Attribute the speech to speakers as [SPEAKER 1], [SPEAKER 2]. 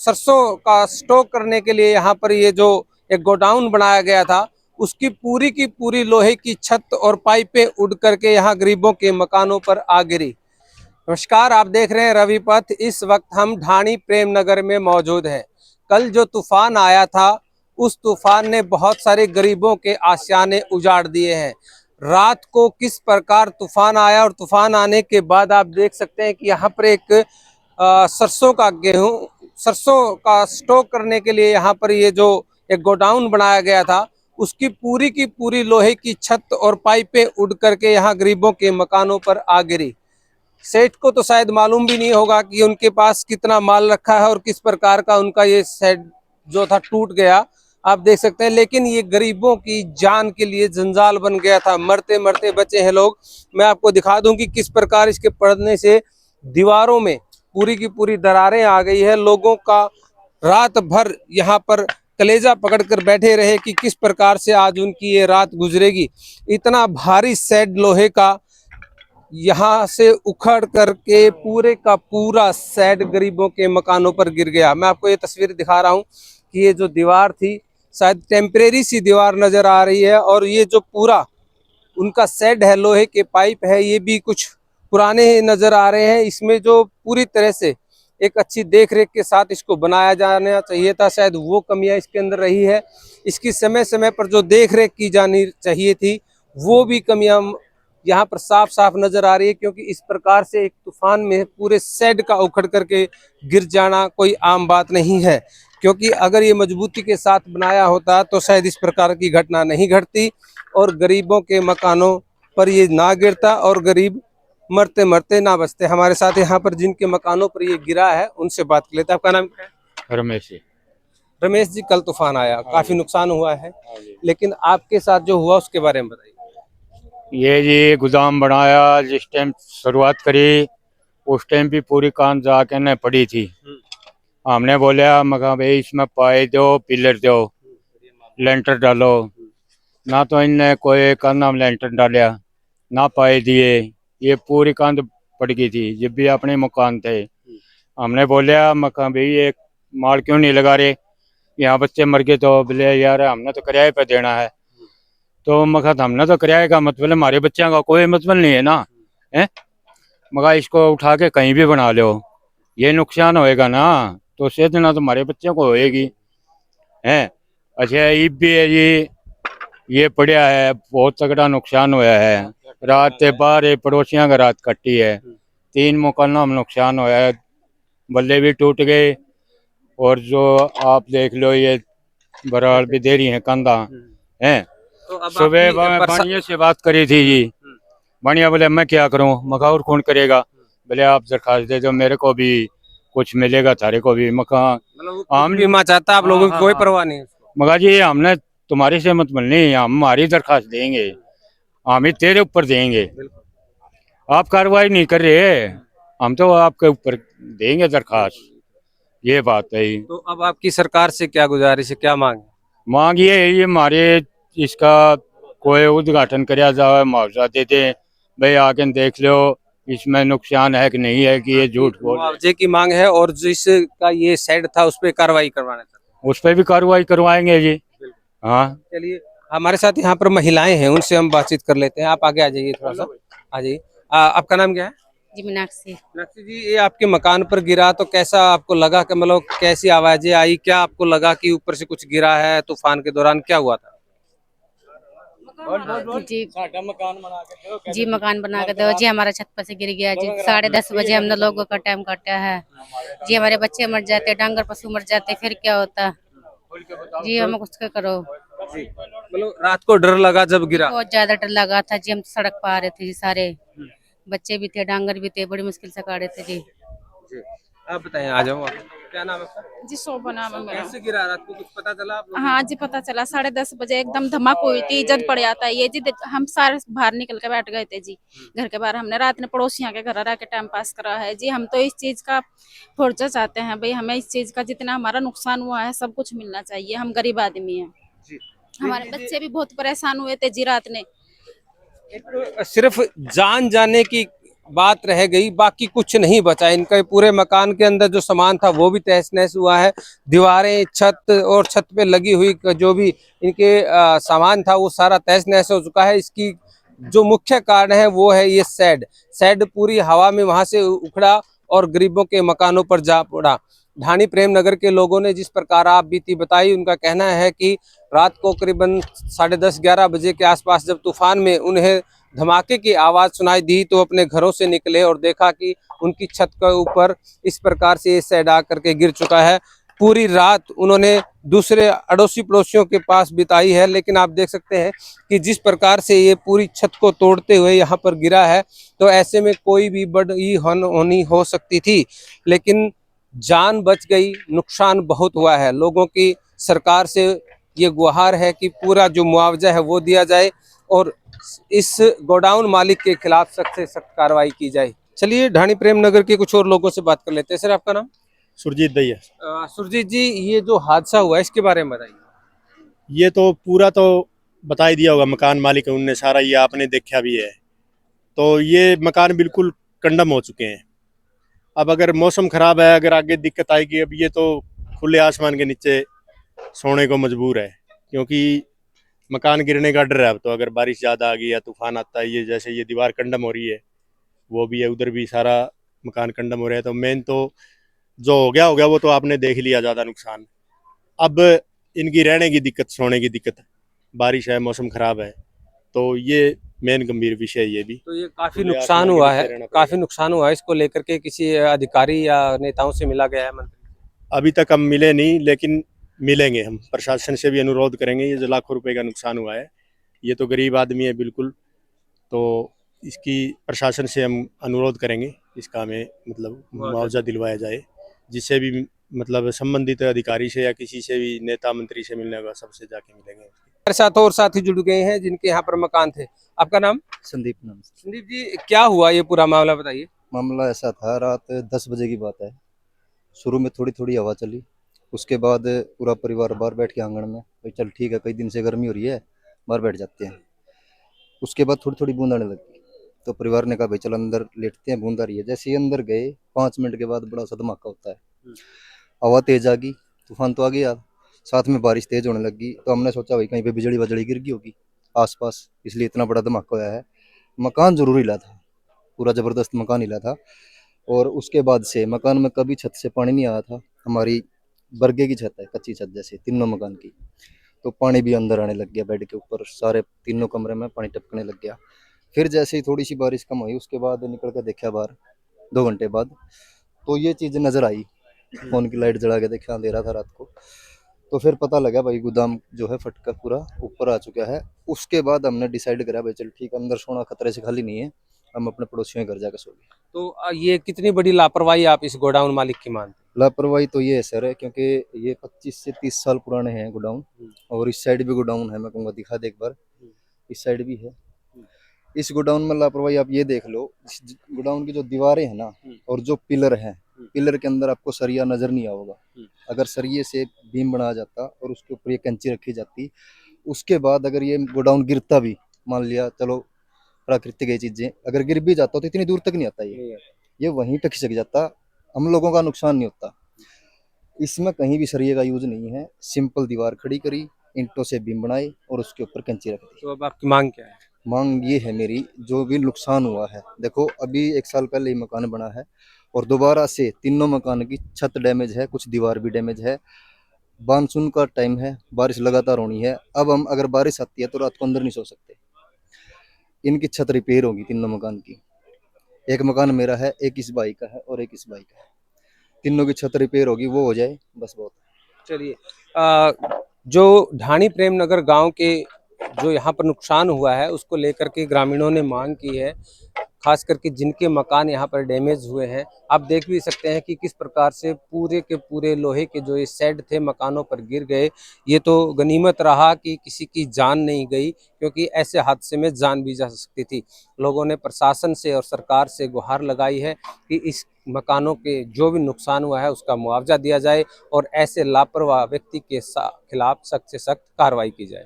[SPEAKER 1] सरसों का स्टॉक करने के लिए यहाँ पर ये जो एक गोडाउन बनाया गया था, उसकी पूरी की पूरी लोहे की छत और पाइपें उड़ करके यहाँ गरीबों के मकानों पर आ गिरी। नमस्कार, आप देख रहे हैं रवि पथ। इस वक्त हम ढाणी प्रेम नगर में मौजूद हैं। कल जो तूफान आया था, उस तूफान ने बहुत सारे गरीबों के आशियाने उजाड़ दिए हैं। रात को किस प्रकार तूफान आया और तूफान आने के बाद आप देख सकते हैं कि यहाँ पर एक सरसों का स्टॉक करने के लिए यहाँ पर ये जो एक गोडाउन बनाया गया था, उसकी पूरी की पूरी लोहे की छत और पाइपें उड़ करके यहाँ गरीबों के मकानों पर आ गिरी। सेठ को तो शायद मालूम भी नहीं होगा कि उनके पास कितना माल रखा है और किस प्रकार का उनका ये सेट जो था टूट गया, आप देख सकते हैं। लेकिन ये गरीबों की जान के लिए जंजाल बन गया था, मरते मरते बचे हैं लोग। मैं आपको दिखा दूं कि किस प्रकार इसके पड़ने से दीवारों में पूरी की पूरी दरारें आ गई है। लोगों का रात भर यहाँ पर कलेजा पकड़कर बैठे रहे कि किस प्रकार से आज उनकी ये रात गुजरेगी। इतना भारी शेड लोहे का यहाँ से उखड़ करके पूरे का पूरा शेड गरीबों के मकानों पर गिर गया। मैं आपको ये तस्वीर दिखा रहा हूँ कि ये जो दीवार थी, शायद टेम्परेरी सी दीवार नजर आ रही है, और ये जो पूरा उनका शेड है, लोहे के पाइप है, ये भी कुछ पुराने नजर आ रहे हैं। इसमें जो पूरी तरह से एक अच्छी देख रेख के साथ इसको बनाया जाना चाहिए था, शायद वो कमियां इसके अंदर रही है। इसकी समय समय पर जो देख रेख की जानी चाहिए थी, वो भी कमियां यहाँ पर साफ साफ नजर आ रही है। क्योंकि इस प्रकार से एक तूफान में पूरे शेड का उखड़ करके गिर जाना कोई आम बात नहीं है। क्योंकि अगर ये मजबूती के साथ बनाया होता तो शायद इस प्रकार की घटना नहीं घटती और गरीबों के मकानों पर ये ना गिरता और गरीब मरते मरते ना बचते। हमारे साथ यहाँ पर जिनके मकानों पर ये गिरा है, उनसे बात कर लेते हैं। आपका नाम क्या है?
[SPEAKER 2] रमेश जी।
[SPEAKER 1] रमेश जी, कल तूफान आया, काफी नुकसान हुआ है, लेकिन आपके साथ जो हुआ उसके बारे में बताइए।
[SPEAKER 2] ये जी गोदाम बनाया, जिस टाइम शुरुआत करी उस टाइम भी पूरी कान जाके न पड़ी थी। हमने बोला मगर भाई इसमें पाए दो, पिलर दो, लेंटर डालो। ना तो इनने कोई का नाम लेंटर डाला, ना पाए दिए। ये पूरी कंध पड़ गई थी जब भी अपने मकान थे। हमने बोला मकान भाई ये माल क्यों नहीं लगा रहे, यहाँ बच्चे मर गए। तो बोले यार हमने तो किराए पे देना है। तो मगर हमने तो किराए का मतलब हमारे बच्चों का कोई मतलब नहीं है ना है। मगर इसको उठा के कहीं भी बना लो, ये नुकसान होएगा ना, तो सेहत ना तुम्हारे बच्चों को होएगी है। अच्छा ईब भी है जी, ये पड़ा है, बहुत तगड़ा नुकसान हुआ है। रात के बाहर पड़ोसियों का रात कटी है, 3 मकानों में नुकसान हुआ है, बल्ले भी टूट गए। और जो आप देख लो ये बराल भी दे रही है कंधा है।
[SPEAKER 1] तो
[SPEAKER 2] सुबह बानिया से बात करी थी जी, बानिया बोले मैं क्या करूं, मकान कौन करेगा। बोले आप दरखास्त दे दो, मेरे को भी कुछ मिलेगा, थारे को भी मकान।
[SPEAKER 1] हम बीमा चाहता, आप लोगों की कोई परवाह नहीं।
[SPEAKER 2] मगर जी हमने तुम्हारे से मत मिलनी, हम हमारी दरखास्त देंगे, हम ही तेरे ऊपर देंगे। आप कार्रवाई नहीं कर रहे, हम तो आपके ऊपर देंगे दरखास्त, ये बात है।
[SPEAKER 1] तो अब आपकी सरकार से क्या गुजारिश है, क्या मांग?
[SPEAKER 2] मांग ये है, ये हमारे इसका कोई उद्घाटन कराया जाए, मुआवजा देते भाई, आके देख लो इसमें नुकसान है कि नहीं है, कि ये झूठ बोल।
[SPEAKER 1] मुआवजे की मांग है और जिसका ये शेड था उस पर कार्रवाई करवाना था,
[SPEAKER 2] उस पर भी कार्रवाई करवाएंगे जी। हाँ
[SPEAKER 1] चलिए, हमारे साथ यहाँ पर महिलाएं हैं, उनसे हम बातचीत कर लेते हैं। आप आगे आ जाइए, थोड़ा सा आ जाइए। आपका नाम क्या है?
[SPEAKER 3] जी मीनाक्षी।
[SPEAKER 1] मीनाक्षी जी, ये आपके मकान पर गिरा तो कैसा आपको लगा, कि मतलब कैसी आवाजें आई, क्या आपको लगा कि ऊपर से कुछ गिरा है? तूफान के दौरान क्या हुआ था?
[SPEAKER 3] जी मकान बना के दो जी, हमारा छत पर से गिर गया जी। 10:30 बजे हमने लोगों का टाइम काटा है जी। हमारे बच्चे मर जाते, डांगर पशु मर जाते, फिर क्या होता जी। हमें कुछ करो।
[SPEAKER 1] मतलब रात को डर लगा जब गिरा?
[SPEAKER 3] बहुत ज्यादा डर लगा था जी। हम सड़क पर आ रहे थे जी, सारे बच्चे भी थे, डांगर भी थे, बड़ी मुश्किल से काटे थे जी।
[SPEAKER 1] आप बताएं, आ जाओ। क्या नाम है आपका?
[SPEAKER 4] जी शोभा नाम है मेरा।
[SPEAKER 1] कैसे गिरा? रात को कुछ पता चला आप लोगों
[SPEAKER 4] हाँ जी पता चला, 10:30 बजे एकदम धमाक हुई थी, जद पड़ जाता है ये जी। हम सारे बाहर निकल के बैठ गए थे जी, घर के बाहर। हमने रात में पड़ोसियों के घर रह के टाइम पास करा है जी। हम तो इस चीज का फोर्जा चाहते हैं भाई, हमें इस चीज का जितना हमारा नुकसान हुआ है सब कुछ मिलना चाहिए। हम गरीब आदमी हैं, हमारे बच्चे भी बहुत परेशान हुए थे जी रात ने।
[SPEAKER 1] एक सिर्फ जान जाने की बात रह गई, बाकी कुछ नहीं बचा। इनका पूरे मकान के अंदर जो सामान था वो भी तहस नहस हुआ है। दीवारें, छत और छत पे लगी हुई जो भी इनके सामान था वो सारा तहस नहस हो चुका है। इसकी जो मुख्य कारण है वो है ये शेड पूरी हवा में वहां से उखड़ा और गरीबों के मकानों पर जा पड़ा। ढाणी प्रेम नगर के लोगों ने जिस प्रकार आप बीती बताई, उनका कहना है कि रात को करीबन 10:30-11 बजे के आसपास जब तूफान में उन्हें धमाके की आवाज सुनाई दी तो अपने घरों से निकले और देखा कि उनकी छत के ऊपर इस प्रकार से ये शेड आ करके गिर चुका है। पूरी रात उन्होंने दूसरे अड़ोसी पड़ोसियों के पास बिताई है, लेकिन आप देख सकते हैं कि जिस प्रकार से ये पूरी छत को तोड़ते हुए यहाँ पर गिरा है, तो ऐसे में कोई भी बड़ी हानि हो सकती थी, लेकिन जान बच गई। नुकसान बहुत हुआ है। लोगों की सरकार से ये गुहार है कि पूरा जो मुआवजा है वो दिया जाए और इस गोडाउन मालिक के खिलाफ सख्त से सख्त कार्रवाई की जाए। चलिए ढाणी प्रेम नगर के कुछ और लोगों से बात कर लेते हैं। सर, आपका नाम?
[SPEAKER 5] सुरजीत दैया।
[SPEAKER 1] सुरजीत जी, ये जो हादसा हुआ है इसके बारे में बताइए।
[SPEAKER 5] ये तो पूरा तो बता ही दिया होगा मकान मालिक है, उनने सारा, ये आपने देखा भी है। तो ये मकान बिल्कुल कंडम हो चुके हैं। अब अगर मौसम खराब है, अगर आगे दिक्कत आएगी, अब ये तो खुले आसमान के नीचे सोने को मजबूर है, क्योंकि मकान गिरने का डर है। अब तो अगर बारिश ज़्यादा आ गई या तूफान आता है, ये जैसे ये दीवार कंडम हो रही है, वो भी है, उधर भी सारा मकान कंडम हो रहा है। तो मेन तो जो हो गया वो तो आपने देख लिया, ज़्यादा नुकसान। अब इनकी रहने की दिक्कत, सोने की दिक्कत, बारिश है, मौसम खराब है, तो ये मेन गंभीर विषय है। ये भी
[SPEAKER 1] तो ये काफी
[SPEAKER 5] खुले
[SPEAKER 1] नुकसान
[SPEAKER 5] आसमान के
[SPEAKER 1] हुआ
[SPEAKER 5] नीचे
[SPEAKER 1] है,
[SPEAKER 5] रहना
[SPEAKER 1] काफी
[SPEAKER 5] पड़ेगा।
[SPEAKER 1] नुकसान हुआ है। इसको लेकर के किसी अधिकारी या नेताओं से मिला गया है? मंत्री
[SPEAKER 5] अभी तक हम मिले नहीं, लेकिन मिलेंगे। हम प्रशासन से भी अनुरोध करेंगे। ये जो लाखों रुपए का नुकसान हुआ है, ये तो गरीब आदमी है बिल्कुल, तो इसकी प्रशासन से हम अनुरोध करेंगे, इसका हमें मतलब मुआवजा दिलवाया जाए, जिससे भी मतलब संबंधित अधिकारी से या किसी से भी, नेता मंत्री से मिलने होगा, सबसे जाके मिलेंगे।
[SPEAKER 1] हमारे साथ और साथी जुड़ गए हैं जिनके यहाँ पर मकान थे। आपका नाम?
[SPEAKER 6] संदीप नाम से।
[SPEAKER 1] संदीप जी, क्या हुआ ये पूरा मामला बताइए।
[SPEAKER 6] मामला ऐसा था, रात 10 बजे की बात है। शुरू में थोड़ी थोड़ी हवा चली, उसके बाद पूरा परिवार बाहर बैठ के आंगन में, भाई चल ठीक है, कई दिन से गर्मी हो रही है, बाहर बैठ जाते हैं। उसके बाद थोड़ी थोड़ी बूंद आने लगी, तो परिवार ने कहा भाई चल अंदर लेटते हैं, बूंद आ रही है। जैसे ही अंदर गए, 5 मिनट के बाद बड़ा सा धमाका होता है। हवा तेज आ गई, तूफान तो आ गया, साथ में बारिश तेज होने लगी। तो हमने सोचा भाई कहीं पे बिजली बजड़ी गिर गई होगी आसपास, इसलिए इतना बड़ा धमाका होया है। मकान जरूर हिला था, पूरा जबरदस्त मकान हिला था। और उसके बाद से मकान में कभी छत से पानी नहीं आया था। हमारी बरगे की छत है, कच्ची छत जैसे तीनों मकान की, तो पानी भी अंदर आने लग गया, बेड के ऊपर सारे तीनों कमरे में पानी टपकने लग गया। फिर जैसे ही थोड़ी सी बारिश कम हुई, उसके बाद निकल कर देखा बाहर 2 घंटे बाद, तो ये चीज़ नज़र आई। फोन की लाइट जला के देखा, अंधेरा था रात को, तो फिर पता लगा भाई गोदाम जो है फटकर पूरा ऊपर आ चुका है। उसके बाद हमने डिसाइड करा भाई चल ठीक, अंदर सोना खतरे से खाली नहीं है, हम अपने पड़ोसियों के घर जाकर सो गए।
[SPEAKER 1] तो ये कितनी बड़ी लापरवाही आप इस गोडाउन मालिक की मानते हैं?
[SPEAKER 6] लापरवाही तो ये है सर है, क्योंकि ये 25 से 30 साल पुराने हैं गोडाउन। और इस साइड भी गोडाउन है, मैं कहूँगा दिखा दे एक बार, इस साइड भी है। इस गोडाउन में लापरवाही आप ये देख लो, इस गोडाउन की जो दीवारें हैं ना, और जो पिलर हैं, पिलर के अंदर आपको सरिया नजर नहीं आएगा। अगर सरिये से बीम बनाया जाता और उसके ऊपर ये कैंची रखी जाती, उसके बाद अगर ये गोडाउन गिरता भी, मान लिया चलो प्राकृतिक ये चीजें, अगर गिर भी जाता तो इतनी दूर तक नहीं आता, ये वहीं तक खिसक जाता, हम लोगों का नुकसान नहीं होता। इसमें कहीं भी सरिये का यूज नहीं है, सिंपल दीवार खड़ी करी, ईंटों से बीम बनाए और उसके ऊपर कैंची रख दी।
[SPEAKER 1] तो अब आपकी मांग क्या है?
[SPEAKER 6] मांग ये है मेरी, जो भी नुकसान हुआ है, देखो अभी 1 साल पहले ही मकान बना है और दोबारा से तीनों मकान की छत डैमेज है, कुछ दीवार भी डैमेज है। मानसून का टाइम है, बारिश लगातार होनी है। अब हम अगर बारिश आती है तो रात को अंदर नहीं सो सकते। इनकी छत रिपेयर होगी तीनों मकान की, एक मकान मेरा है, एक इस भाई का है और एक इस भाई का है। तीनों की छत रिपेयर होगी, वो हो जाए बस बहुत।
[SPEAKER 1] चलिए, जो ढाणी प्रेम नगर गांव के जो यहाँ पर नुकसान हुआ है उसको लेकर के ग्रामीणों ने मांग की है, खास करके जिनके मकान यहाँ पर डैमेज हुए हैं। आप देख भी सकते हैं कि किस प्रकार से पूरे के पूरे लोहे के जो ये शेड थे मकानों पर गिर गए। ये तो गनीमत रहा कि किसी की जान नहीं गई, क्योंकि ऐसे हादसे में जान भी जा सकती थी। लोगों ने प्रशासन से और सरकार से गुहार लगाई है कि इस मकानों के जो भी नुकसान हुआ है उसका मुआवजा दिया जाए और ऐसे लापरवाह व्यक्ति के खिलाफ सख्त से सख्त कार्रवाई की जाए।